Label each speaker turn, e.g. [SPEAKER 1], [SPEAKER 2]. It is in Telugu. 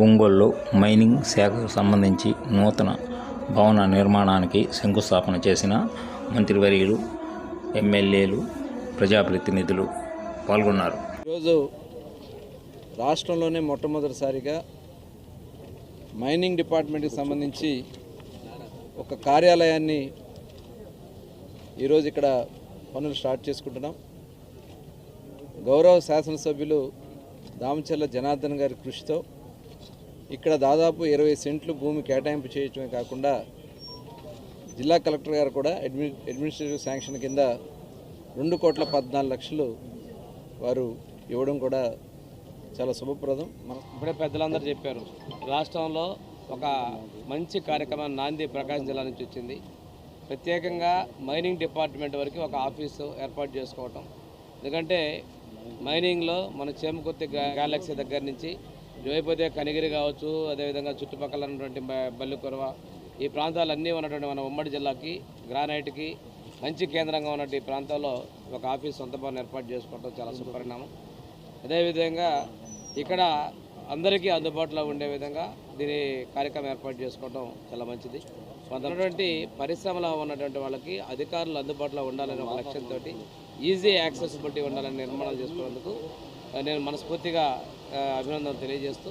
[SPEAKER 1] ఒంగోలులో మైనింగ్ శాఖకు సంబంధించి నూతన భవన నిర్మాణానికి శంకుస్థాపన చేసిన మంత్రివర్యులు, ఎమ్మెల్యేలు, ప్రజాప్రతినిధులు పాల్గొన్నారు.
[SPEAKER 2] ఈరోజు రాష్ట్రంలోనే మొట్టమొదటిసారిగా మైనింగ్ డిపార్ట్మెంట్కి సంబంధించి ఒక కార్యాలయాన్ని ఈరోజు ఇక్కడ పనులు స్టార్ట్ చేసుకుంటున్నాం. గౌరవ శాసనసభ్యులు దామచర్ల జనార్దన్ గారి కృషితో ఇక్కడ దాదాపు 20 సెంట్లు భూమి కేటాయింపు చేయటమే కాకుండా జిల్లా కలెక్టర్ గారు కూడా అడ్మినిస్ట్రేటివ్ శాంక్షన్ కింద 2,14,00,000 వారు ఇవ్వడం కూడా చాలా శుభప్రదం.
[SPEAKER 3] ఇప్పుడే పెద్దలందరూ చెప్పారు, రాష్ట్రంలో ఒక మంచి కార్యక్రమం నాంది ప్రకాశం జిల్లా నుంచి వచ్చింది. ప్రత్యేకంగా మైనింగ్ డిపార్ట్మెంట్ వరకు ఒక ఆఫీసు ఏర్పాటు చేసుకోవటం. ఎందుకంటే మైనింగ్లో మన చేమకుర్తి గ్యాలక్సీ దగ్గర నుంచి జోయిపోతే కనిగిరి కావచ్చు, అదేవిధంగా చుట్టుపక్కల ఉన్నటువంటి బల్లికొరవ ఈ ప్రాంతాలన్నీ ఉన్నటువంటి మన ఉమ్మడి జిల్లాకి గ్రానైట్కి మంచి కేంద్రంగా ఉన్నటువంటి ఈ ప్రాంతాల్లో ఒక ఆఫీస్ సొంత భవనం ఏర్పాటు చేసుకోవడం చాలా శుభపరిణామం. అదేవిధంగా ఇక్కడ అందరికీ అందుబాటులో ఉండే విధంగా దీని కార్యక్రమం ఏర్పాటు చేసుకోవడం చాలా మంచిది. కొంతటువంటి పరిశ్రమలో ఉన్నటువంటి వాళ్ళకి అధికారులు అందుబాటులో ఉండాలనే ఒక లక్ష్యంతో ఈజీ యాక్సెసిబిలిటీ ఉండాలని నిర్మాణాలు చేసుకున్నందుకు నేను మనస్ఫూర్తిగా అభినందనలు తెలియజేస్తూ